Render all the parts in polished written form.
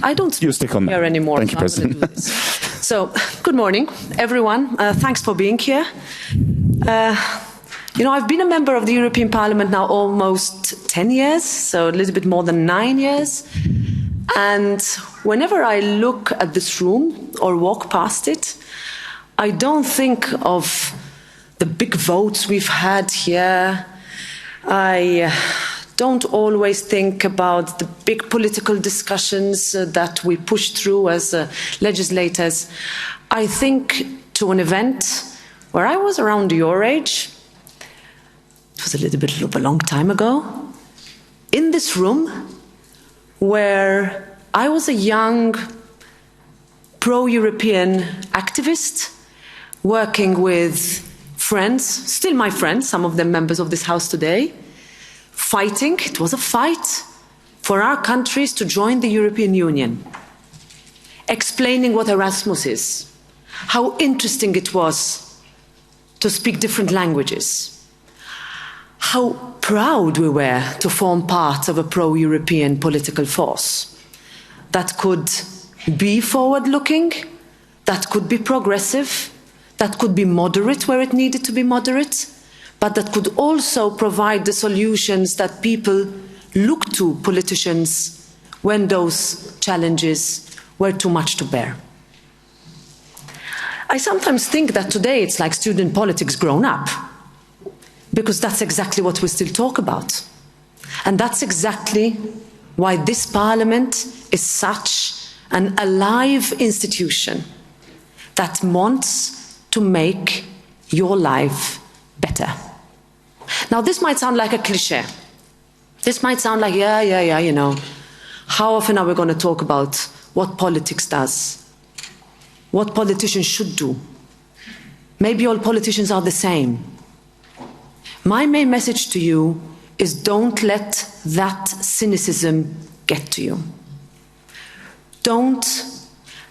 I don't you stick on that. here anymore. Thank you, President. I'm gonna do this. So, good morning, everyone. Thanks for being here. I've been a member of the European Parliament now almost 10 years, so a little bit more than 9 years. And whenever I look at this room or walk past it, I don't think of the big votes we've had here. I don't always think about the big political discussions that we push through as legislators. I think to an event where I was around your age. It was a little bit of a long time ago, in this room where I was a young pro-European activist working with friends, still my friends, some of them members of this House today, fighting, it was a fight, for our countries to join the European Union, explaining what Erasmus is, how interesting it was to speak different languages, how proud we were to form part of a pro-European political force that could be forward-looking, that could be progressive, that could be moderate where it needed to be moderate, but that could also provide the solutions that people look to politicians when those challenges were too much to bear. I sometimes think that today it's like student politics grown up, because that's exactly what we still talk about. And that's exactly why this Parliament is such an alive institution that wants to make your life better. Now, this might sound like a cliché. This might sound like, how often are we going to talk about what politics does? What politicians should do? Maybe all politicians are the same. My main message to you is don't let that cynicism get to you. Don't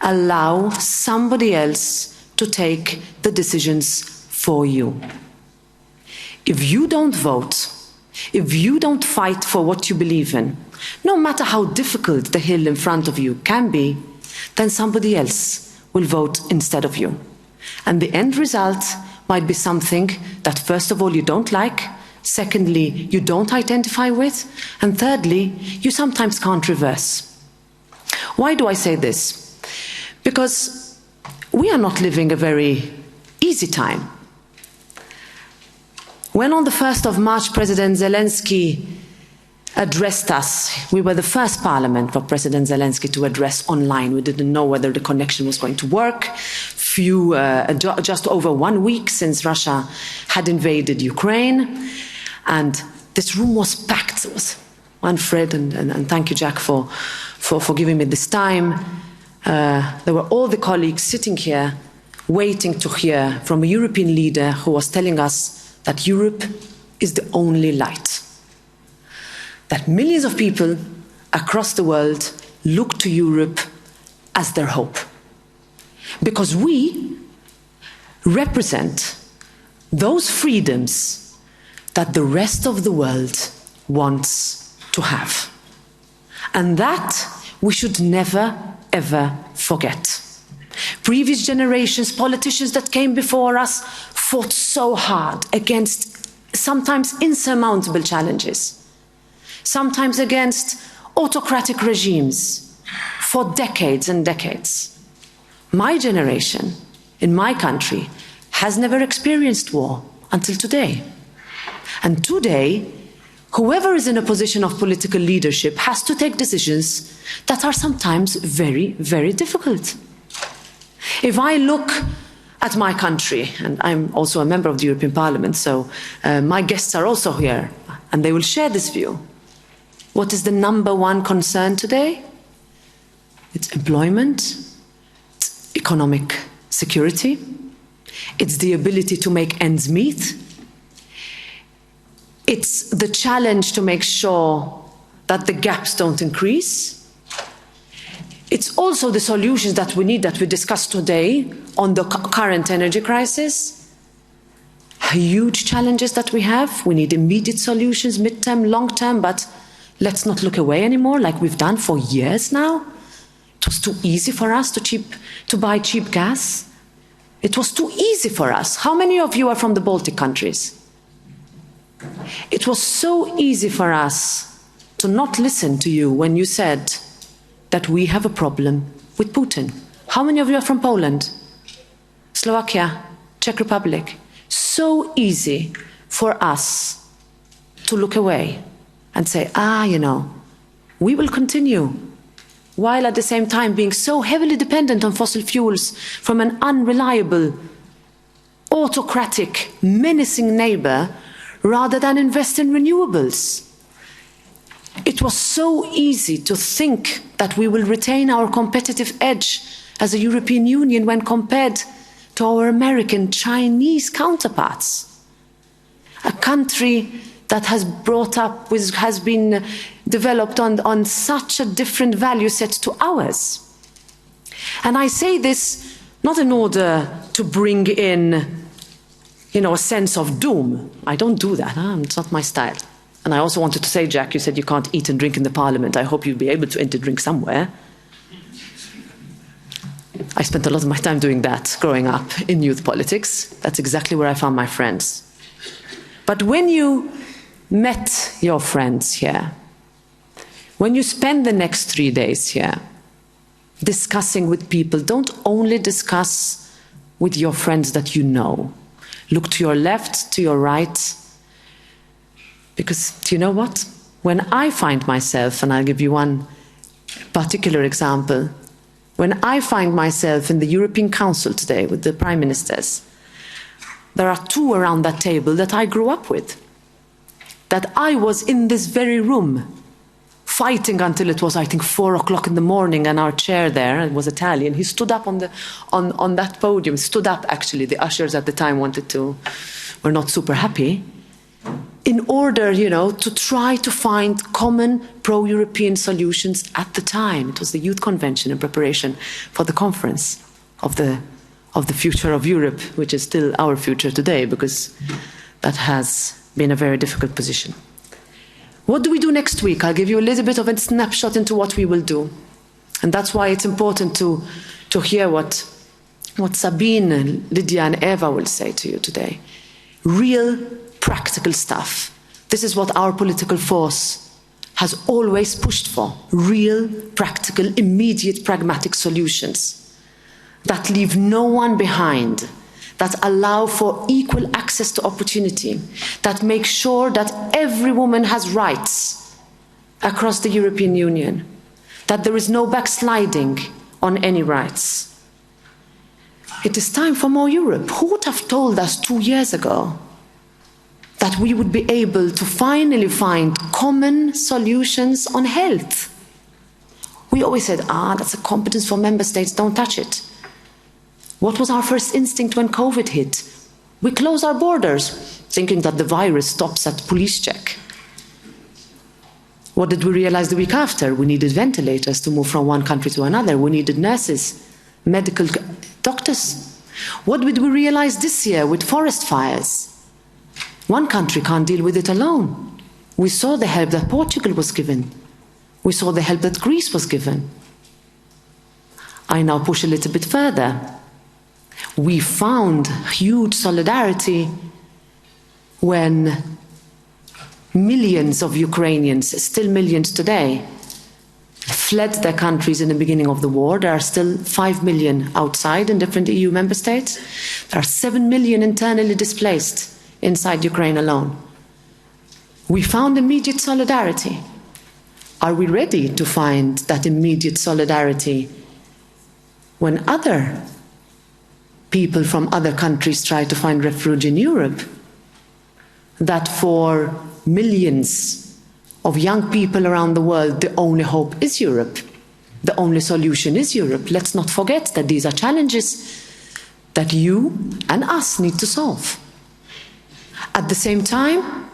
allow somebody else to take the decisions for you. If you don't vote, if you don't fight for what you believe in, no matter how difficult the hill in front of you can be, then somebody else will vote instead of you. And the end result might be something that, first of all, you don't like, secondly, you don't identify with, and thirdly, you sometimes can't reverse. Why do I say this? Because we are not living a very easy time. When on the 1st of March, President Zelensky addressed us, we were the first parliament for President Zelensky to address online. We didn't know whether the connection was going to work. Just over 1 week since Russia had invaded Ukraine, and this room was packed. It was Manfred, and thank you, Jack, for giving me this time. There were all the colleagues sitting here waiting to hear from a European leader who was telling us that Europe is the only light. That millions of people across the world look to Europe as their hope. Because we represent those freedoms that the rest of the world wants to have. And that we should never, ever forget. Previous generations, politicians that came before us, fought so hard against sometimes insurmountable challenges, sometimes against autocratic regimes for decades and decades. My generation, in my country, has never experienced war until today. And today, whoever is in a position of political leadership has to take decisions that are sometimes very, very difficult. If I look at my country, and I'm also a member of the European Parliament, so my guests are also here, and they will share this view. What is the number one concern today? It's employment, it's economic security, it's the ability to make ends meet, it's the challenge to make sure that the gaps don't increase. It's also the solutions that we need, that we discussed today on the current energy crisis. Huge challenges that we have. We need immediate solutions, mid-term, long-term, but let's not look away anymore like we've done for years now. It was too easy for us to buy cheap gas. It was too easy for us. How many of you are from the Baltic countries? It was so easy for us to not listen to you when you said that we have a problem with Putin. How many of you are from Poland, Slovakia, Czech Republic? So easy for us to look away and say, we will continue, while at the same time being so heavily dependent on fossil fuels from an unreliable, autocratic, menacing neighbour, rather than invest in renewables. It was so easy to think that we will retain our competitive edge as a European Union when compared to our American, Chinese counterparts. A country that has been developed on such a different value set to ours. And I say this not in order to bring in, a sense of doom. I don't do that. It's not my style. And I also wanted to say, Jack, you said you can't eat and drink in the parliament. I hope you'll be able to eat and drink somewhere. I spent a lot of my time doing that growing up in youth politics. That's exactly where I found my friends. But when you met your friends here, when you spend the next 3 days here discussing with people, don't only discuss with your friends that you know. Look to your left, to your right. Because, do you know what? When I find myself, and I'll give you one particular example, when I find myself in the European Council today with the prime ministers, there are 2 around that table that I grew up with, that I was in this very room fighting until it was, I think, 4 o'clock in the morning, and our chair there, it was Italian, he stood up on that podium, stood up actually, the ushers at the time were not super happy, in order, to try to find common pro-European solutions at the time. It was the Youth Convention in preparation for the conference of the future of Europe, which is still our future today, because that has been a very difficult position. What do we do next week? I'll give you a little bit of a snapshot into what we will do. And that's why it's important to hear what Sabine, Lydia and Eva will say to you today. Real practical stuff. This is what our political force has always pushed for. Real, practical, immediate, pragmatic solutions that leave no one behind, that allow for equal access to opportunity, that make sure that every woman has rights across the European Union, that there is no backsliding on any rights. It is time for more Europe. Who would have told us 2 years ago that we would be able to finally find common solutions on health? We always said, that's a competence for member states, don't touch it. What was our first instinct when COVID hit? We closed our borders, thinking that the virus stops at police check. What did we realize the week after? We needed ventilators to move from one country to another. We needed nurses, medical doctors. What did we realize this year with forest fires? One country can't deal with it alone. We saw the help that Portugal was given. We saw the help that Greece was given. I now push a little bit further. We found huge solidarity when millions of Ukrainians, still millions today, fled their countries in the beginning of the war. There are still 5 million outside in different EU member states. There are 7 million internally displaced inside Ukraine alone. We found immediate solidarity. Are we ready to find that immediate solidarity when other people from other countries try to find refuge in Europe? That for millions of young people around the world, the only hope is Europe. The only solution is Europe. Let's not forget that these are challenges that you and us need to solve. At the same time,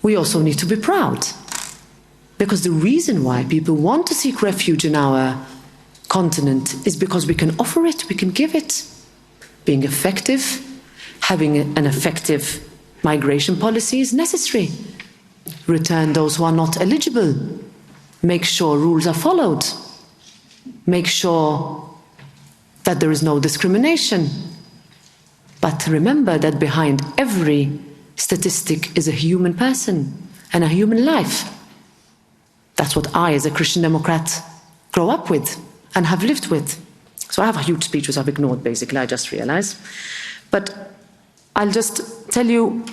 we also need to be proud, because the reason why people want to seek refuge in our continent is because we can offer it, we can give it. Being effective, having an effective migration policy is necessary. Return those who are not eligible make sure rules are followed, make sure that there is no discrimination. But remember that behind every statistic is a human person and a human life. That's what I, as a Christian Democrat, grow up with and have lived with. So I have a huge speech which I've ignored, basically, I just realised. But I'll just tell you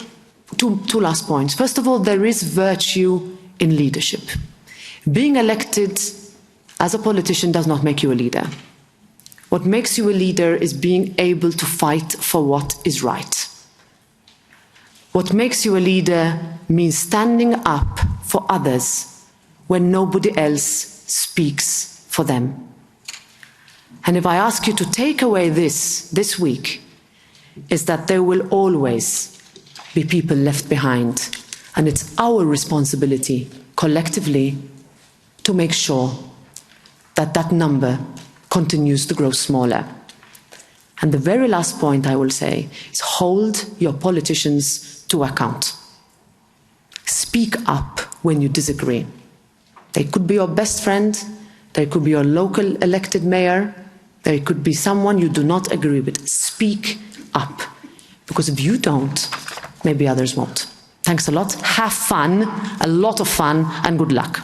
two last points. First of all, there is virtue in leadership. Being elected as a politician does not make you a leader. What makes you a leader is being able to fight for what is right. What makes you a leader means standing up for others when nobody else speaks for them. And if I ask you to take away this week, is that there will always be people left behind. And it's our responsibility, collectively, to make sure that that number continues to grow smaller. And the very last point I will say is hold your politicians to account. Speak up when you disagree. They could be your best friend, they could be your local elected mayor, they could be someone you do not agree with. Speak up, because if you don't, maybe others won't. Thanks a lot. Have fun, a lot of fun, and good luck.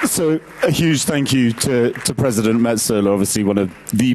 So a huge thank you to President Metsola, obviously one of the